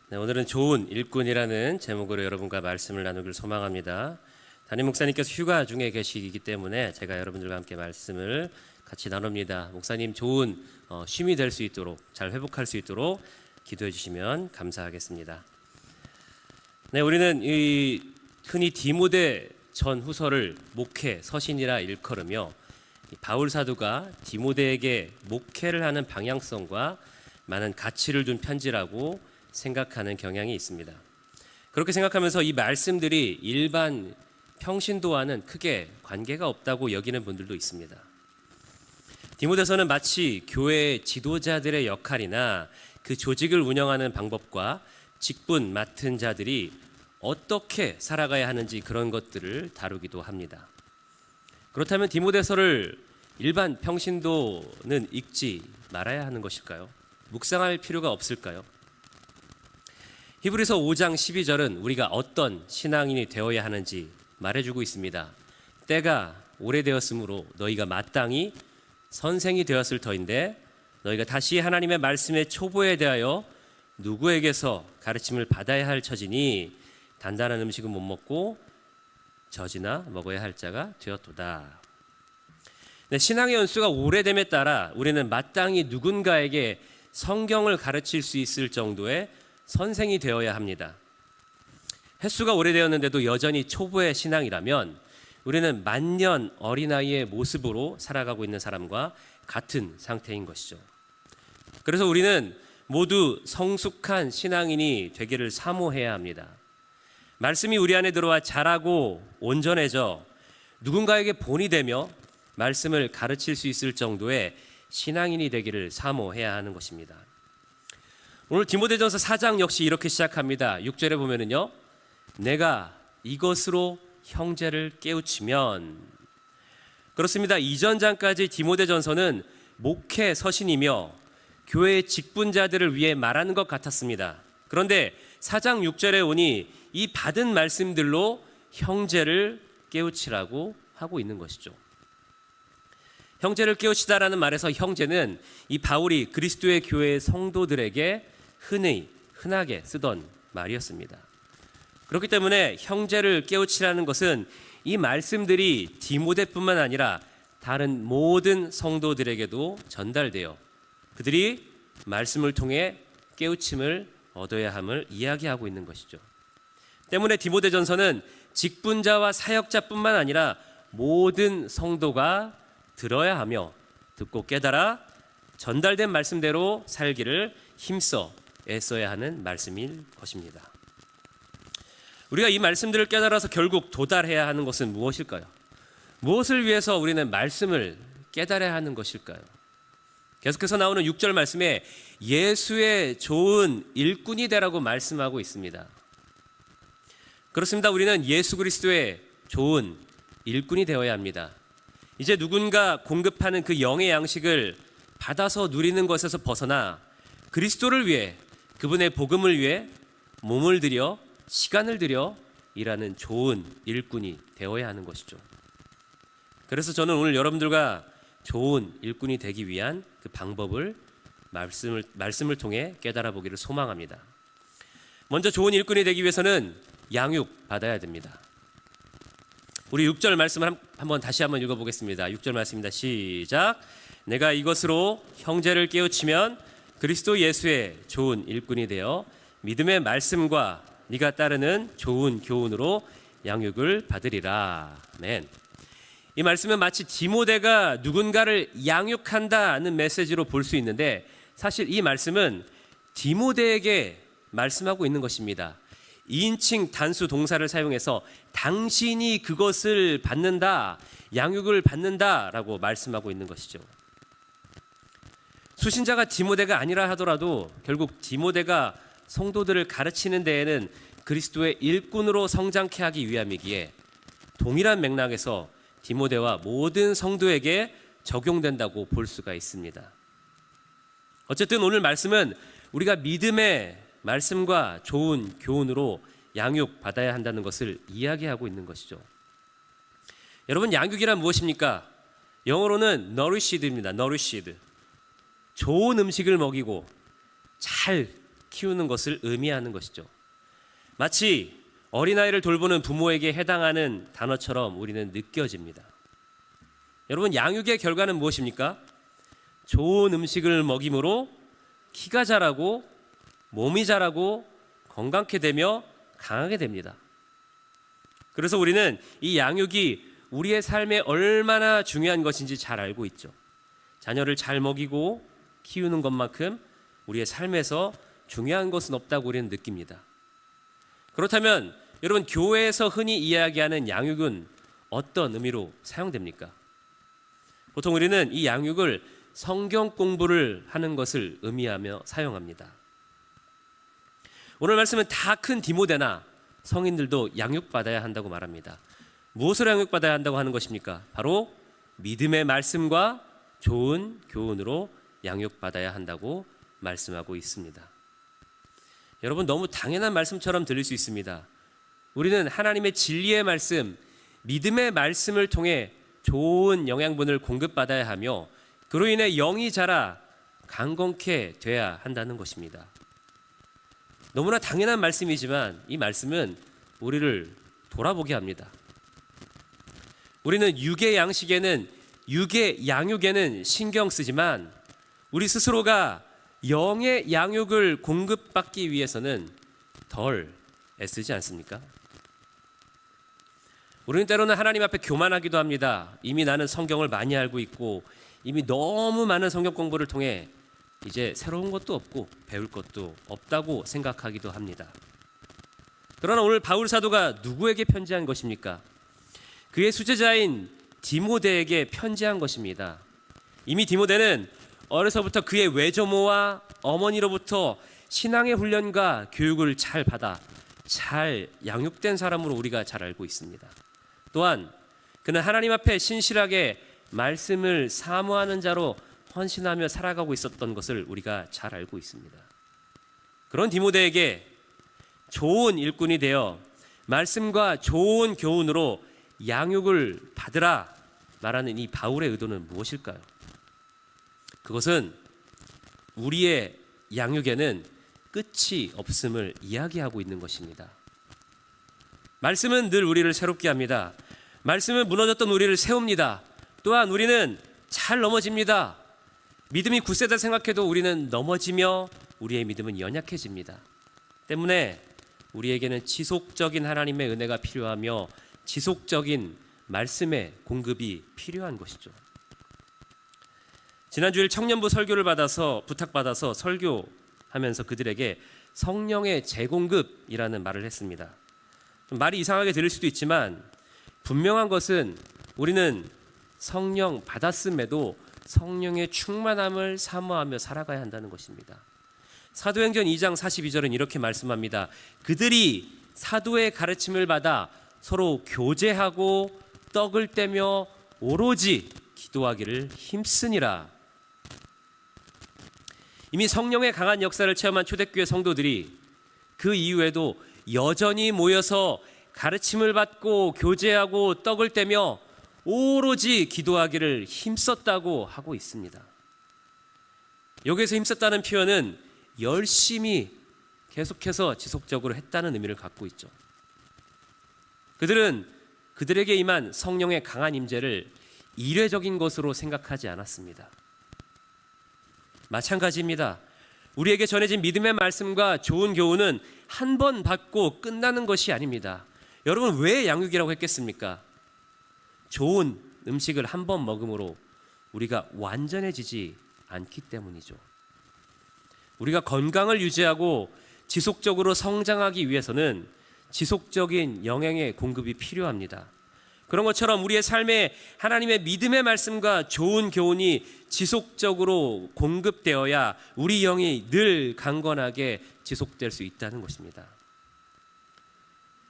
네, 오늘은 좋은 일꾼이라는 제목으로 여러분과 말씀을 나누길 소망합니다. 담임 목사님께서 휴가 중에 계시기 때문에 제가 여러분들과 함께 말씀을 같이 나눕니다. 목사님 좋은 쉼이 될 수 있도록, 잘 회복할 수 있도록 기도해 주시면 감사하겠습니다. 네, 우리는 흔히 디모데 전후서를 목회 서신이라 일컬으며 바울 사도가 디모데에게 목회를 하는 방향성과 많은 가치를 둔 편지라고 생각하는 경향이 있습니다. 그렇게 생각하면서 이 말씀들이 일반 평신도와는 크게 관계가 없다고 여기는 분들도 있습니다. 디모데서는 마치 교회의 지도자들의 역할이나 그 조직을 운영하는 방법과 직분 맡은 자들이 어떻게 살아가야 하는지 그런 것들을 다루기도 합니다. 그렇다면 디모데서를 일반 평신도는 읽지 말아야 하는 것일까요? 묵상할 필요가 없을까요? 히브리서 5장 12절은 우리가 어떤 신앙인이 되어야 하는지 말해주고 있습니다. 때가 오래되었으므로 너희가 마땅히 선생이 되었을 터인데 너희가 다시 하나님의 말씀의 초보에 대하여 누구에게서 가르침을 받아야 할 처지니 단단한 음식은 못 먹고 젖이나 먹어야 할 자가 되었도다. 네, 신앙의 연수가 오래됨에 따라 우리는 마땅히 누군가에게 성경을 가르칠 수 있을 정도의 선생이 되어야 합니다. 횟수가 오래되었는데도 여전히 초보의 신앙이라면 우리는 만년 어린아이의 모습으로 살아가고 있는 사람과 같은 상태인 것이죠. 그래서 우리는 모두 성숙한 신앙인이 되기를 사모해야 합니다. 말씀이 우리 안에 들어와 자라고 온전해져 누군가에게 본이 되며 말씀을 가르칠 수 있을 정도의 신앙인이 되기를 사모해야 하는 것입니다. 오늘 디모데전서 4장 역시 이렇게 시작합니다. 6절에 보면은요, 내가 이것으로 형제를 깨우치면. 그렇습니다. 이전 장까지 디모데전서는 목회 서신이며 교회의 직분자들을 위해 말하는 것 같았습니다. 그런데 4장 6절에 오니 이 받은 말씀들로 형제를 깨우치라고 하고 있는 것이죠. 형제를 깨우치다라는 말에서 형제는 이 바울이 그리스도의 교회의 성도들에게 흔하게 쓰던 말이었습니다. 그렇기 때문에 형제를 깨우치라는 것은 이 말씀들이 디모데뿐만 아니라 다른 모든 성도들에게도 전달되어 그들이 말씀을 통해 깨우침을 얻어야 함을 이야기하고 있는 것이죠. 때문에 디모데전서는 직분자와 사역자뿐만 아니라 모든 성도가 들어야 하며 듣고 깨달아 전달된 말씀대로 살기를 힘써 애써야 하는 말씀일 것입니다. 우리가 이 말씀들을 깨달아서 결국 도달해야 하는 것은 무엇일까요? 무엇을 위해서 우리는 말씀을 깨달아야 하는 것일까요? 계속해서 나오는 6절 말씀에 예수의 좋은 일꾼이 되라고 말씀하고 있습니다. 그렇습니다. 우리는 예수 그리스도의 좋은 일꾼이 되어야 합니다. 이제 누군가 공급하는 그 영의 양식을 받아서 누리는 것에서 벗어나 그리스도를 위해, 그분의 복음을 위해 몸을 들여 시간을 들여 일하는 좋은 일꾼이 되어야 하는 것이죠. 그래서 저는 오늘 여러분들과 좋은 일꾼이 되기 위한 그 방법을 말씀을 통해 깨달아 보기를 소망합니다. 먼저 좋은 일꾼이 되기 위해서는 양육 받아야 됩니다. 우리 6절 말씀을 한번 다시 한번 읽어보겠습니다. 6절 말씀입니다. 시작. 내가 이것으로 형제를 깨우치면 그리스도 예수의 좋은 일꾼이 되어 믿음의 말씀과 네가 따르는 좋은 교훈으로 양육을 받으리라. 아멘. 이 말씀은 마치 디모데가 누군가를 양육한다는 메시지로 볼 수 있는데 사실 이 말씀은 디모데에게 말씀하고 있는 것입니다. 2인칭 단수 동사를 사용해서 당신이 그것을 받는다, 양육을 받는다라고 말씀하고 있는 것이죠. 수신자가 디모데가 아니라 하더라도 결국 디모데가 성도들을 가르치는 데에는 그리스도의 일꾼으로 성장케 하기 위함이기에 동일한 맥락에서 디모데와 모든 성도에게 적용된다고 볼 수가 있습니다. 어쨌든 오늘 말씀은 우리가 믿음의 말씀과 좋은 교훈으로 양육받아야 한다는 것을 이야기하고 있는 것이죠. 여러분, 양육이란 무엇입니까? 영어로는 nourished입니다. nourished. 좋은 음식을 먹이고 잘 키우는 것을 의미하는 것이죠. 마치 어린아이를 돌보는 부모에게 해당하는 단어처럼 우리는 느껴집니다. 여러분, 양육의 결과는 무엇입니까? 좋은 음식을 먹임으로 키가 자라고 몸이 자라고 건강케 되며 강하게 됩니다. 그래서 우리는 이 양육이 우리의 삶에 얼마나 중요한 것인지 잘 알고 있죠. 자녀를 잘 먹이고 키우는 것만큼 우리의 삶에서 중요한 것은 없다고 우리는 느낍니다. 그렇다면 여러분, 교회에서 흔히 이야기하는 양육은 어떤 의미로 사용됩니까? 보통 우리는 이 양육을 성경 공부를 하는 것을 의미하며 사용합니다. 오늘 말씀은 다 큰 디모데나 성인들도 양육받아야 한다고 말합니다. 무엇을 양육받아야 한다고 하는 것입니까? 바로 믿음의 말씀과 좋은 교훈으로 양육받아야 한다고 말씀하고 있습니다. 여러분, 너무 당연한 말씀처럼 들릴 수 있습니다. 우리는 하나님의 진리의 말씀, 믿음의 말씀을 통해 좋은 영양분을 공급받아야 하며 그로 인해 영이 자라 강건케 돼야 한다는 것입니다. 너무나 당연한 말씀이지만 이 말씀은 우리를 돌아보게 합니다. 우리는 육의 양육에는 신경 쓰지만 우리 스스로가 영의 양육을 공급받기 위해서는 덜 애쓰지 않습니까? 우리는 때로는 하나님 앞에 교만하기도 합니다. 이미 나는 성경을 많이 알고 있고 이미 너무 많은 성경 공부를 통해 이제 새로운 것도 없고 배울 것도 없다고 생각하기도 합니다. 그러나 오늘 바울 사도가 누구에게 편지한 것입니까? 그의 수제자인 디모데에게 편지한 것입니다. 이미 디모데는 어려서부터 그의 외조모와 어머니로부터 신앙의 훈련과 교육을 잘 받아 잘 양육된 사람으로 우리가 잘 알고 있습니다. 또한 그는 하나님 앞에 신실하게 말씀을 사모하는 자로 헌신하며 살아가고 있었던 것을 우리가 잘 알고 있습니다. 그런 디모데에게 좋은 일꾼이 되어 말씀과 좋은 교훈으로 양육을 받으라 말하는 이 바울의 의도는 무엇일까요? 그것은 우리의 양육에는 끝이 없음을 이야기하고 있는 것입니다. 말씀은 늘 우리를 새롭게 합니다. 말씀은 무너졌던 우리를 세웁니다. 또한 우리는 잘 넘어집니다. 믿음이 굳세다 생각해도 우리는 넘어지며 우리의 믿음은 연약해집니다. 때문에 우리에게는 지속적인 하나님의 은혜가 필요하며 지속적인 말씀의 공급이 필요한 것이죠. 지난주일 청년부 설교를 부탁받아서 설교하면서 그들에게 성령의 재공급이라는 말을 했습니다. 좀 말이 이상하게 들릴 수도 있지만 분명한 것은 우리는 성령 받았음에도 성령의 충만함을 사모하며 살아가야 한다는 것입니다. 사도행전 2장 42절은 이렇게 말씀합니다. 그들이 사도의 가르침을 받아 서로 교제하고 떡을 떼며 오로지 기도하기를 힘쓰니라. 이미 성령의 강한 역사를 체험한 초대교회 성도들이 그 이후에도 여전히 모여서 가르침을 받고 교제하고 떡을 떼며 오로지 기도하기를 힘썼다고 하고 있습니다. 여기에서 힘썼다는 표현은 열심히 계속해서 지속적으로 했다는 의미를 갖고 있죠. 그들은 그들에게 임한 성령의 강한 임재를 이례적인 것으로 생각하지 않았습니다. 마찬가지입니다. 우리에게 전해진 믿음의 말씀과 좋은 교훈은 한 번 받고 끝나는 것이 아닙니다. 여러분, 왜 양육이라고 했겠습니까? 좋은 음식을 한 번 먹음으로 우리가 완전해지지 않기 때문이죠. 우리가 건강을 유지하고 지속적으로 성장하기 위해서는 지속적인 영양의 공급이 필요합니다. 그런 것처럼 우리의 삶에 하나님의 믿음의 말씀과 좋은 교훈이 지속적으로 공급되어야 우리 영이 늘 강건하게 지속될 수 있다는 것입니다.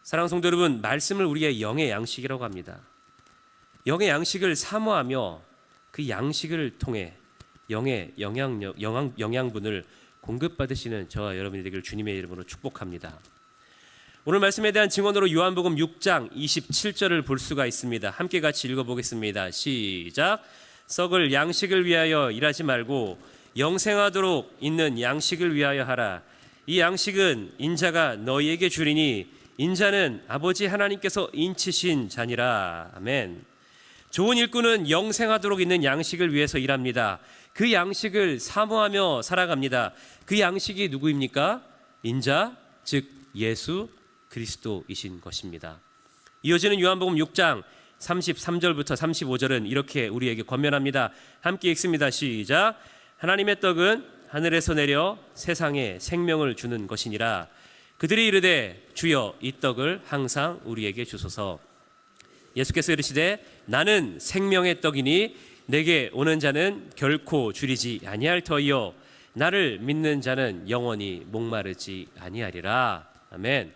사랑하는 성도 여러분, 말씀을 우리의 영의 양식이라고 합니다. 영의 양식을 사모하며 그 양식을 통해 영의 영양분을 공급받으시는 저와 여러분이 되기를 주님의 이름으로 축복합니다. 오늘 말씀에 대한 증언으로 요한복음 6장 27절을 볼 수가 있습니다. 함께 같이 읽어보겠습니다. 시작. 썩을 양식을 위하여 일하지 말고 영생하도록 있는 양식을 위하여 하라. 이 양식은 인자가 너희에게 주리니 인자는 아버지 하나님께서 인치신 자니라. 아멘. 좋은 일꾼은 영생하도록 있는 양식을 위해서 일합니다. 그 양식을 사모하며 살아갑니다. 그 양식이 누구입니까? 인자, 즉 예수 그리스도이신 것입니다. 이어지는 요한복음 6장 33절부터 35절은 이렇게 우리에게 권면합니다. 함께 읽습니다. 시작. 하나님의 떡은 하늘에서 내려 세상에 생명을 주는 것이니라. 그들이 이르되 주여 이 떡을 항상 우리에게 주소서. 예수께서 이르시되 나는 생명의 떡이니 내게 오는 자는 결코 줄이지 아니할 터이요 나를 믿는 자는 영원히 목마르지 아니하리라. 아멘.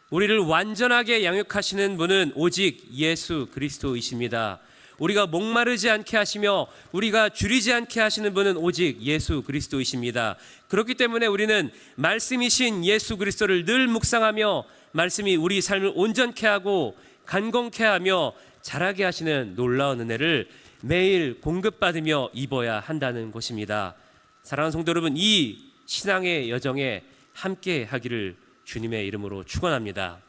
우리를 완전하게 양육하시는 분은 오직 예수 그리스도이십니다. 우리가 목마르지 않게 하시며 우리가 줄이지 않게 하시는 분은 오직 예수 그리스도이십니다. 그렇기 때문에 우리는 말씀이신 예수 그리스도를 늘 묵상하며 말씀이 우리 삶을 온전케 하고 간공케 하며 자라게 하시는 놀라운 은혜를 매일 공급받으며 입어야 한다는 것입니다. 사랑하는 성도 여러분, 이 신앙의 여정에 함께 하기를 주님의 이름으로 축원합니다.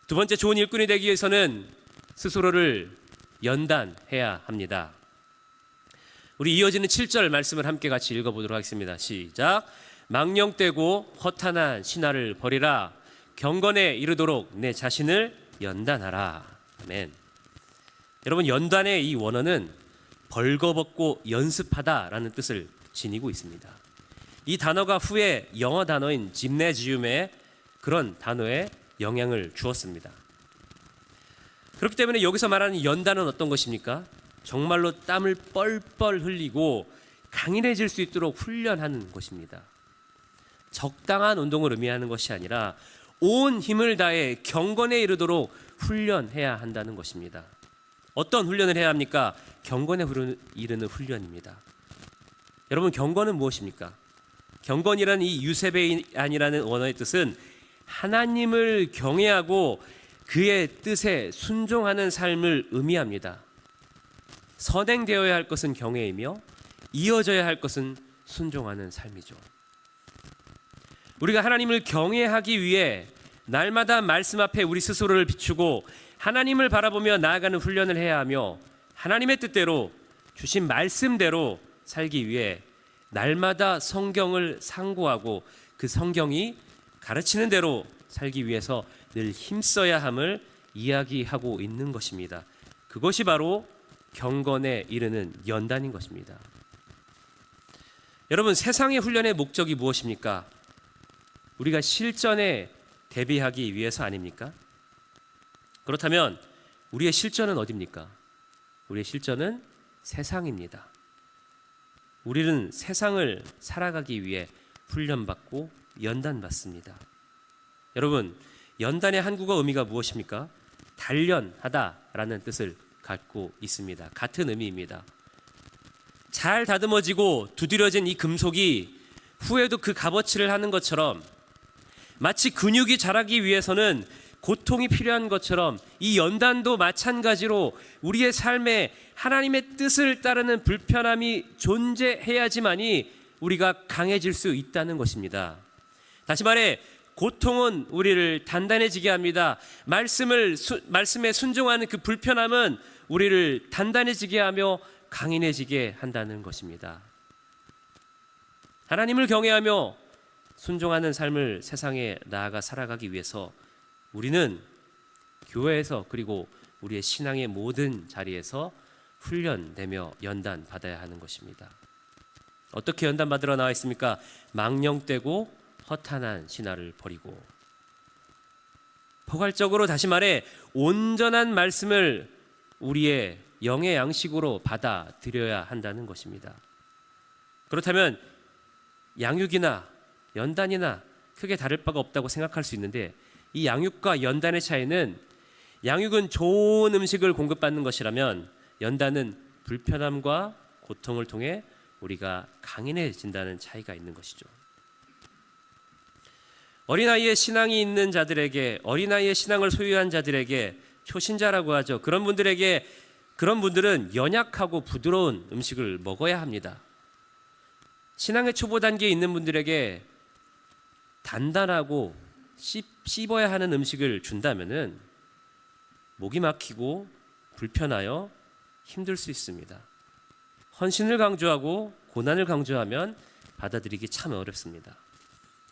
두 번째, 좋은 일꾼이 되기 위해서는 스스로를 연단해야 합니다. 우리 이어지는 7절 말씀을 함께 같이 읽어보도록 하겠습니다. 시작. 망령되고 허탄한 신화를 버리라. 경건에 이르도록 내 자신을 연단하라. 아멘. 여러분, 연단의 이 원어는 벌거벗고 연습하다라는 뜻을 지니고 있습니다. 이 단어가 후에 영어 단어인 짐네지움의 그런 단어에 영향을 주었습니다. 그렇기 때문에 여기서 말하는 연단은 어떤 것입니까? 정말로 땀을 뻘뻘 흘리고 강인해질 수 있도록 훈련하는 것입니다. 적당한 운동을 의미하는 것이 아니라 온 힘을 다해 경건에 이르도록 훈련해야 한다는 것입니다. 어떤 훈련을 해야 합니까? 경건에 이르는 훈련입니다. 여러분, 경건은 무엇입니까? 경건이라는 이 유세베인이라는 원어의 뜻은 하나님을 경외하고 그의 뜻에 순종하는 삶을 의미합니다. 선행되어야 할 것은 경외이며 이어져야 할 것은 순종하는 삶이죠. 우리가 하나님을 경외하기 위해 날마다 말씀 앞에 우리 스스로를 비추고 하나님을 바라보며 나아가는 훈련을 해야 하며 하나님의 뜻대로 주신 말씀대로 살기 위해 날마다 성경을 상고하고 그 성경이 가르치는 대로 살기 위해서 늘 힘써야 함을 이야기하고 있는 것입니다. 그것이 바로 경건에 이르는 연단인 것입니다. 여러분, 세상의 훈련의 목적이 무엇입니까? 우리가 실전에 대비하기 위해서 아닙니까? 그렇다면 우리의 실전은 어디입니까? 우리의 실전은 세상입니다. 우리는 세상을 살아가기 위해 훈련받고 연단받습니다. 여러분, 연단의 한국어 의미가 무엇입니까? 단련하다라는 뜻을 갖고 있습니다. 같은 의미입니다. 잘 다듬어지고 두드려진 이 금속이 후에도 그 값어치를 하는 것처럼 마치 근육이 자라기 위해서는 고통이 필요한 것처럼 이 연단도 마찬가지로 우리의 삶에 하나님의 뜻을 따르는 불편함이 존재해야지만이 우리가 강해질 수 있다는 것입니다. 다시 말해, 고통은 우리를 단단해지게 합니다. 말씀에 순종하는 그 불편함은 우리를 단단해지게 하며 강인해지게 한다는 것입니다. 하나님을 경외하며 순종하는 삶을 세상에 나아가 살아가기 위해서 우리는 교회에서 그리고 우리의 신앙의 모든 자리에서 훈련되며 연단받아야 하는 것입니다. 어떻게 연단받으러 나와 있습니까? 망령되고 허탄한 신화를 버리고, 포괄적으로 다시 말해 온전한 말씀을 우리의 영의 양식으로 받아들여야 한다는 것입니다. 그렇다면 양육이나 연단이나 크게 다를 바가 없다고 생각할 수 있는데, 이 양육과 연단의 차이는, 양육은 좋은 음식을 공급받는 것이라면 연단은 불편함과 고통을 통해 우리가 강인해진다는 차이가 있는 것이죠. 어린아이의 신앙이 있는 자들에게, 어린아이의 신앙을 소유한 자들에게, 초신자라고 하죠. 그런 분들은 연약하고 부드러운 음식을 먹어야 합니다. 신앙의 초보 단계에 있는 분들에게 단단하고 씹어야 하는 음식을 준다면은 목이 막히고 불편하여 힘들 수 있습니다. 헌신을 강조하고 고난을 강조하면 받아들이기 참 어렵습니다.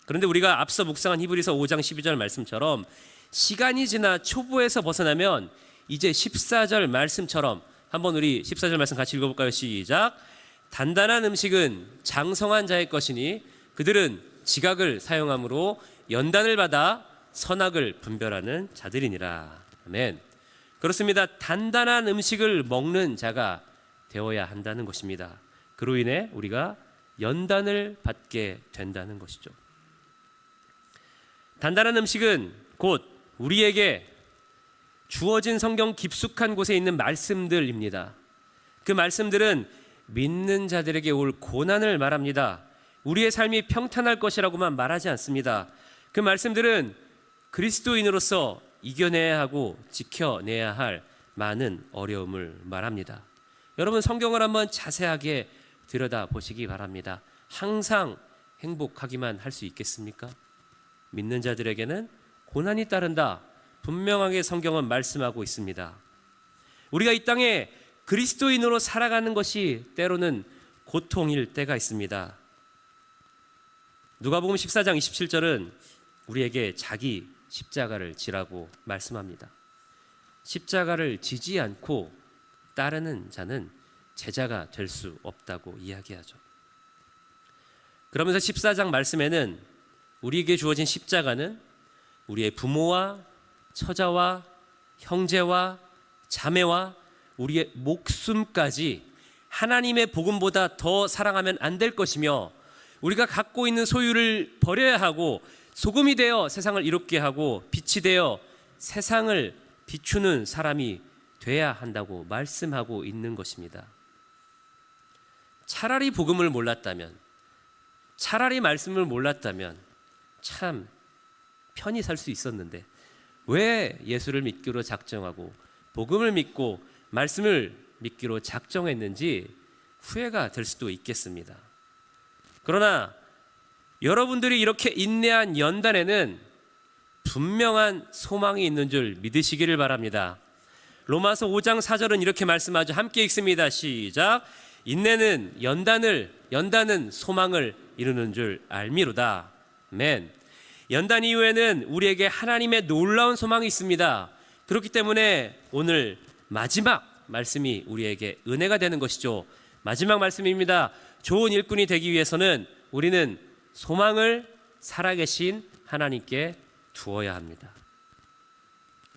그런데 우리가 앞서 묵상한 히브리서 5장 12절 말씀처럼 시간이 지나 초보에서 벗어나면 이제 14절 말씀처럼 한번 우리 14절 말씀 같이 읽어볼까요? 시작. 단단한 음식은 장성한 자의 것이니 그들은 지각을 사용함으로 연단을 받아 선악을 분별하는 자들이니라. 아멘. 그렇습니다. 단단한 음식을 먹는 자가 되어야 한다는 것입니다. 그로 인해 우리가 연단을 받게 된다는 것이죠. 단단한 음식은 곧 우리에게 주어진 성경 깊숙한 곳에 있는 말씀들입니다. 그 말씀들은 믿는 자들에게 올 고난을 말합니다. 우리의 삶이 평탄할 것이라고만 말하지 않습니다. 그 말씀들은 그리스도인으로서 이겨내야 하고 지켜내야 할 많은 어려움을 말합니다. 여러분 성경을 한번 자세하게 들여다보시기 바랍니다. 항상 행복하기만 할 수 있겠습니까? 믿는 자들에게는 고난이 따른다. 분명하게 성경은 말씀하고 있습니다. 우리가 이 땅에 그리스도인으로 살아가는 것이 때로는 고통일 때가 있습니다. 누가복음 14장 27절은 우리에게 자기 십자가를 지라고 말씀합니다. 십자가를 지지 않고 따르는 자는 제자가 될 수 없다고 이야기하죠. 그러면서 14장 말씀에는 우리에게 주어진 십자가는 우리의 부모와 처자와 형제와 자매와 우리의 목숨까지 하나님의 복음보다 더 사랑하면 안 될 것이며 우리가 갖고 있는 소유를 버려야 하고 소금이 되어 세상을 이롭게 하고 빛이 되어 세상을 비추는 사람이 돼야 한다고 말씀하고 있는 것입니다. 차라리 복음을 몰랐다면, 차라리 말씀을 몰랐다면 참 편히 살 수 있었는데 왜 예수를 믿기로 작정하고 복음을 믿고 말씀을 믿기로 작정했는지 후회가 될 수도 있겠습니다. 그러나 여러분들이 이렇게 인내한 연단에는 분명한 소망이 있는 줄 믿으시기를 바랍니다. 로마서 5장 4절은 이렇게 말씀하죠. 함께 읽습니다. 시작. 인내는 연단은 소망을 이루는 줄 알미로다. 아멘. 연단 이후에는 우리에게 하나님의 놀라운 소망이 있습니다. 그렇기 때문에 오늘 마지막 말씀이 우리에게 은혜가 되는 것이죠. 마지막 말씀입니다. 좋은 일꾼이 되기 위해서는 우리는 소망을 살아계신 하나님께 두어야 합니다.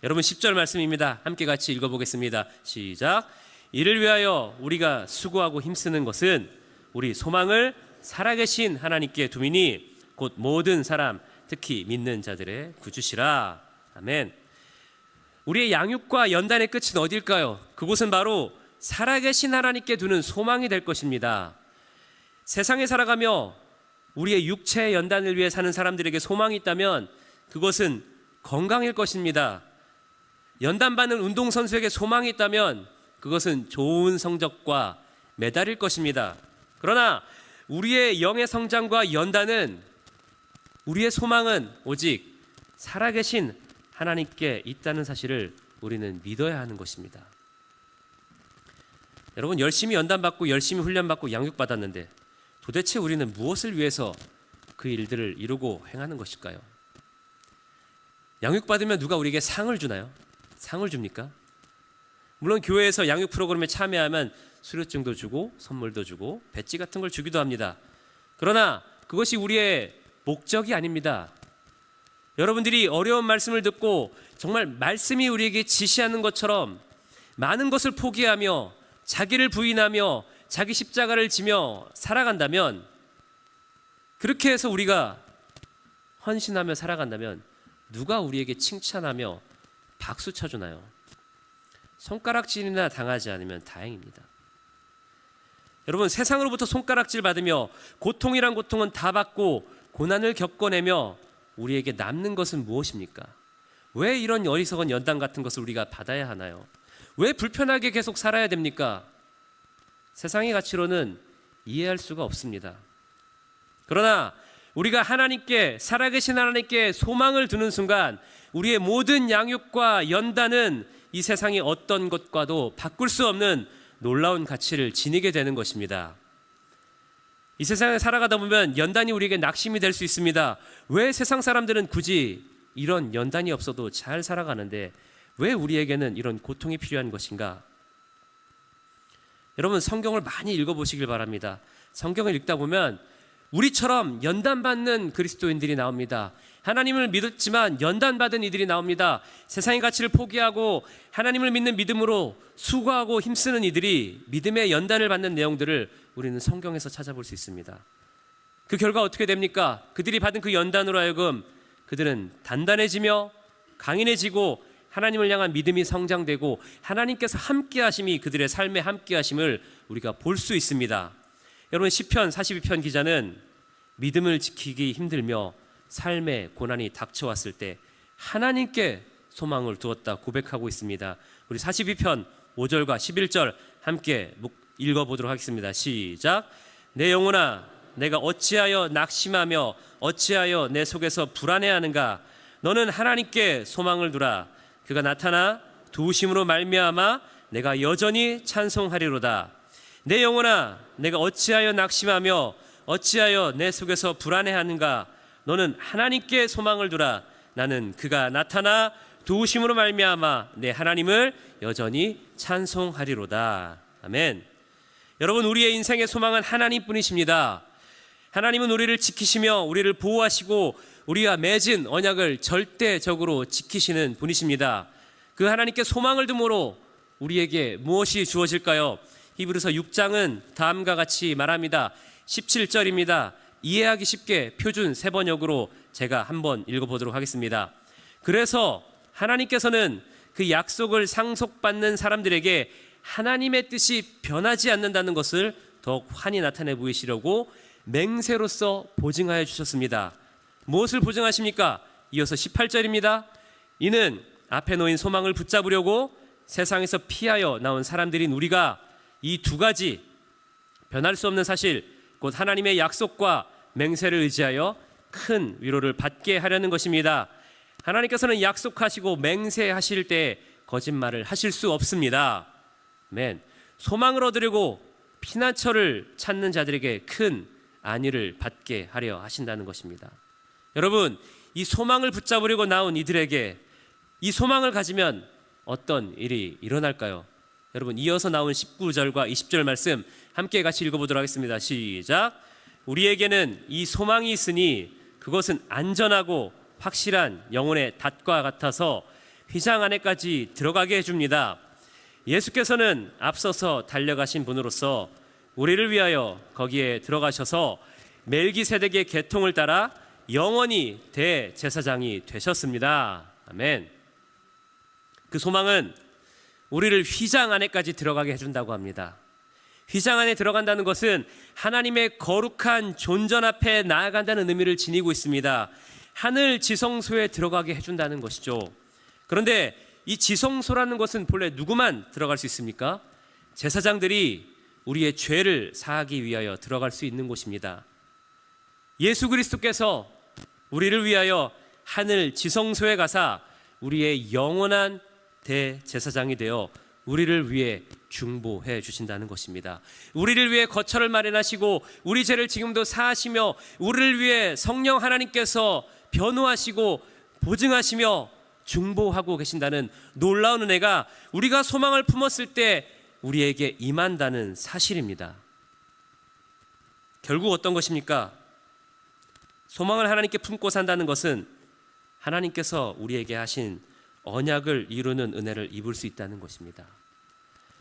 여러분 10절 말씀입니다. 함께 같이 읽어보겠습니다. 시작. 이를 위하여 우리가 수고하고 힘쓰는 것은 우리 소망을 살아계신 하나님께 두미니 곧 모든 사람 특히 믿는 자들의 구주시라. 아멘. 우리의 양육과 연단의 끝은 어딜까요? 그곳은 바로 살아계신 하나님께 두는 소망이 될 것입니다. 세상에 살아가며 우리의 육체의 연단을 위해 사는 사람들에게 소망이 있다면 그것은 건강일 것입니다. 연단받는 운동선수에게 소망이 있다면 그것은 좋은 성적과 메달일 것입니다. 그러나 우리의 영의 성장과 연단은 우리의 소망은 오직 살아계신 하나님께 있다는 사실을 우리는 믿어야 하는 것입니다. 여러분 열심히 연단받고 열심히 훈련받고 양육받았는데 도대체 우리는 무엇을 위해서 그 일들을 이루고 행하는 것일까요? 양육받으면 누가 우리에게 상을 주나요? 상을 줍니까? 물론 교회에서 양육 프로그램에 참여하면 수료증도 주고 선물도 주고 배지 같은 걸 주기도 합니다. 그러나 그것이 우리의 목적이 아닙니다. 여러분들이 어려운 말씀을 듣고 정말 말씀이 우리에게 지시하는 것처럼 많은 것을 포기하며 자기를 부인하며 자기 십자가를 지며 살아간다면, 그렇게 해서 우리가 헌신하며 살아간다면 누가 우리에게 칭찬하며 박수 쳐주나요? 손가락질이나 당하지 않으면 다행입니다. 여러분 세상으로부터 손가락질 받으며 고통이란 고통은 다 받고 고난을 겪어내며 우리에게 남는 것은 무엇입니까? 왜 이런 어리석은 연단 같은 것을 우리가 받아야 하나요? 왜 불편하게 계속 살아야 됩니까? 세상의 가치로는 이해할 수가 없습니다. 그러나 우리가 하나님께, 살아계신 하나님께 소망을 두는 순간 우리의 모든 양육과 연단은 이 세상의 어떤 것과도 바꿀 수 없는 놀라운 가치를 지니게 되는 것입니다. 이 세상에 살아가다 보면 연단이 우리에게 낙심이 될 수 있습니다. 왜 세상 사람들은 굳이 이런 연단이 없어도 잘 살아가는데 왜 우리에게는 이런 고통이 필요한 것인가? 여러분, 성경을 많이 읽어보시길 바랍니다. 성경을 읽다 보면 우리처럼 연단받는 그리스도인들이 나옵니다. 하나님을 믿었지만 연단받은 이들이 나옵니다. 세상의 가치를 포기하고 하나님을 믿는 믿음으로 수고하고 힘쓰는 이들이 믿음의 연단을 받는 내용들을 우리는 성경에서 찾아볼 수 있습니다. 그 결과 어떻게 됩니까? 그들이 받은 그 연단으로 하여금 그들은 단단해지며 강인해지고 하나님을 향한 믿음이 성장되고 하나님께서 함께 하심이 그들의 삶에 함께 하심을 우리가 볼 수 있습니다. 여러분, 시편 42편 기자는 믿음을 지키기 힘들며 삶의 고난이 닥쳐왔을 때 하나님께 소망을 두었다 고백하고 있습니다. 우리 42편 5절과 11절 함께 읽어보도록 하겠습니다. 시작. 내 영혼아, 내가 어찌하여 낙심하며 어찌하여 내 속에서 불안해하는가? 너는 하나님께 소망을 두라. 그가 나타나 도우심으로 말미암아 내가 여전히 찬송하리로다. 내 영혼아, 내가 어찌하여 낙심하며 어찌하여 내 속에서 불안해하는가? 너는 하나님께 소망을 두라. 나는 그가 나타나 도우심으로 말미암아 내 하나님을 여전히 찬송하리로다. 아멘. 여러분, 우리의 인생의 소망은 하나님뿐이십니다. 하나님은 우리를 지키시며 우리를 보호하시고 우리와 맺은 언약을 절대적으로 지키시는 분이십니다. 그 하나님께 소망을 둠으로 우리에게 무엇이 주어질까요? 히브리서 6장은 다음과 같이 말합니다. 17절입니다. 이해하기 쉽게 표준 세번역으로 제가 한번 읽어보도록 하겠습니다. 그래서 하나님께서는 그 약속을 상속받는 사람들에게 하나님의 뜻이 변하지 않는다는 것을 더욱 환히 나타내 보이시려고 맹세로서 보증하여 주셨습니다. 무엇을 보증하십니까? 이어서 18절입니다. 이는 앞에 놓인 소망을 붙잡으려고 세상에서 피하여 나온 사람들인 우리가 이 두 가지 변할 수 없는 사실, 곧 하나님의 약속과 맹세를 의지하여 큰 위로를 받게 하려는 것입니다. 하나님께서는 약속하시고 맹세하실 때 거짓말을 하실 수 없습니다. 아멘. 소망을 얻으려고 피난처를 찾는 자들에게 큰 안위를 받게 하려 하신다는 것입니다. 여러분, 이 소망을 붙잡으려고 나온 이들에게 이 소망을 가지면 어떤 일이 일어날까요? 여러분, 이어서 나온 19절과 20절 말씀 함께 같이 읽어보도록 하겠습니다. 시작. 우리에게는 이 소망이 있으니 그것은 안전하고 확실한 영혼의 닷과 같아서 휘장 안에까지 들어가게 해줍니다. 예수께서는 앞서서 달려가신 분으로서 우리를 위하여 거기에 들어가셔서 멜기세덱의 계통을 따라 영원히 대제사장이 되셨습니다. 아멘. 그 소망은 우리를 휘장 안에까지 들어가게 해준다고 합니다. 휘장 안에 들어간다는 것은 하나님의 거룩한 존전 앞에 나아간다는 의미를 지니고 있습니다. 하늘 지성소에 들어가게 해준다는 것이죠. 그런데 이 지성소라는 것은 본래 누구만 들어갈 수 있습니까? 제사장들이 우리의 죄를 사하기 위하여 들어갈 수 있는 곳입니다. 예수 그리스도께서 우리를 위하여 하늘 지성소에 가사 우리의 영원한 대제사장이 되어 우리를 위해 중보해 주신다는 것입니다. 우리를 위해 거처를 마련하시고 우리 죄를 지금도 사하시며 우리를 위해 성령 하나님께서 변호하시고 보증하시며 중보하고 계신다는 놀라운 은혜가 우리가 소망을 품었을 때 우리에게 임한다는 사실입니다. 결국 어떤 것입니까? 소망을 하나님께 품고 산다는 것은 하나님께서 우리에게 하신 언약을 이루는 은혜를 입을 수 있다는 것입니다.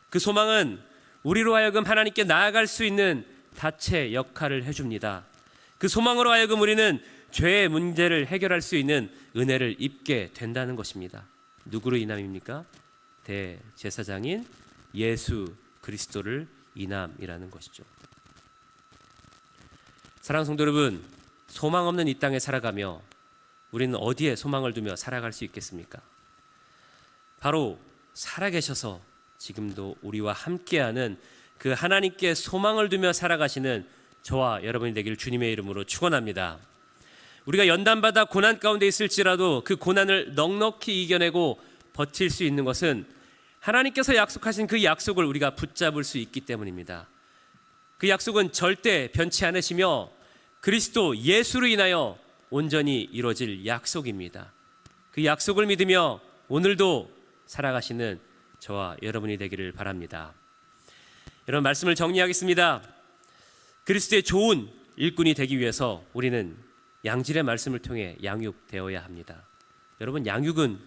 그 소망은 우리로 하여금 하나님께 나아갈 수 있는 닻의 역할을 해줍니다. 그 소망으로 하여금 우리는 죄의 문제를 해결할 수 있는 은혜를 입게 된다는 것입니다. 누구를 인함입니까? 대제사장인 예수 그리스도를 인함이라는 것이죠. 사랑하는 성도 여러분, 소망 없는 이 땅에 살아가며 우리는 어디에 소망을 두며 살아갈 수 있겠습니까? 바로 살아계셔서 지금도 우리와 함께하는 그 하나님께 소망을 두며 살아가시는 저와 여러분이 되기를 주님의 이름으로 축원합니다. 우리가 연단받아 고난 가운데 있을지라도 그 고난을 넉넉히 이겨내고 버틸 수 있는 것은 하나님께서 약속하신 그 약속을 우리가 붙잡을 수 있기 때문입니다. 그 약속은 절대 변치 않으시며 그리스도 예수로 인하여 온전히 이루어질 약속입니다. 그 약속을 믿으며 오늘도 살아가시는 저와 여러분이 되기를 바랍니다. 이런 말씀을 정리하겠습니다. 그리스도의 좋은 일꾼이 되기 위해서 우리는 양질의 말씀을 통해 양육되어야 합니다. 여러분, 양육은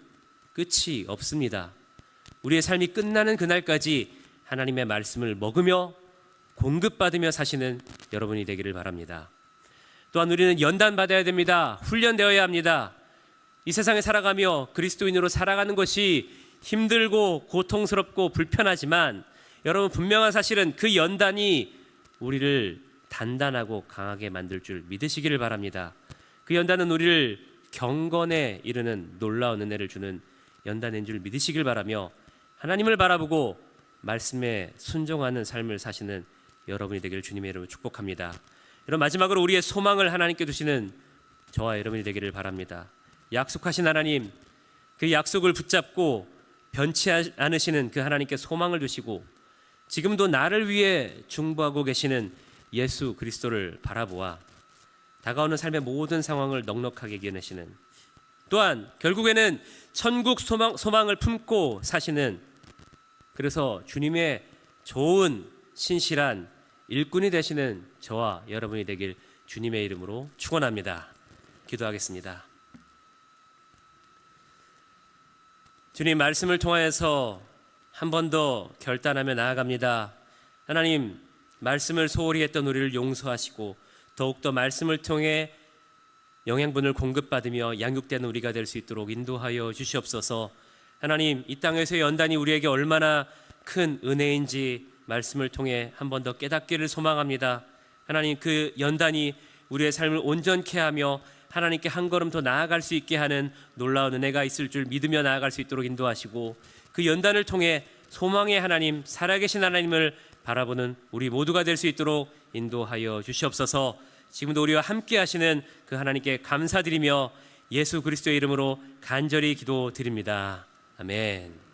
끝이 없습니다. 우리의 삶이 끝나는 그날까지 하나님의 말씀을 먹으며 공급받으며 사시는 여러분이 되기를 바랍니다. 또한 우리는 연단받아야 됩니다. 훈련되어야 합니다. 이 세상에 살아가며 그리스도인으로 살아가는 것이 힘들고 고통스럽고 불편하지만 여러분, 분명한 사실은 그 연단이 우리를 단단하고 강하게 만들 줄 믿으시기를 바랍니다. 그 연단은 우리를 경건에 이르는 놀라운 은혜를 주는 연단인 줄 믿으시길 바라며 하나님을 바라보고 말씀에 순종하는 삶을 사시는 여러분이 되기를 주님의 이름으로 축복합니다. 여러분, 마지막으로 우리의 소망을 하나님께 두시는 저와 여러분이 되기를 바랍니다. 약속하신 하나님, 그 약속을 붙잡고 변치 않으시는 그 하나님께 소망을 두시고 지금도 나를 위해 중보하고 계시는 예수 그리스도를 바라보아 다가오는 삶의 모든 상황을 넉넉하게 이겨내시는, 또한 결국에는 천국 소망을 품고 사시는, 그래서 주님의 좋은 신실한 일꾼이 되시는 저와 여러분이 되길 주님의 이름으로 축원합니다. 기도하겠습니다. 주님, 말씀을 통하여서 한 번 더 결단하며 나아갑니다. 하나님, 말씀을 소홀히 했던 우리를 용서하시고 더욱더 말씀을 통해 영양분을 공급받으며 양육되는 우리가 될 수 있도록 인도하여 주시옵소서. 하나님, 이 땅에서의 연단이 우리에게 얼마나 큰 은혜인지 말씀을 통해 한 번 더 깨닫기를 소망합니다. 하나님, 그 연단이 우리의 삶을 온전케 하며 하나님께 한 걸음 더 나아갈 수 있게 하는 놀라운 은혜가 있을 줄 믿으며 나아갈 수 있도록 인도하시고 그 연단을 통해 소망의 하나님, 살아계신 하나님을 바라보는 우리 모두가 될 수 있도록 인도하여 주시옵소서. 지금도 우리와 함께 하시는 그 하나님께 감사드리며 예수 그리스도의 이름으로 간절히 기도드립니다. 아멘.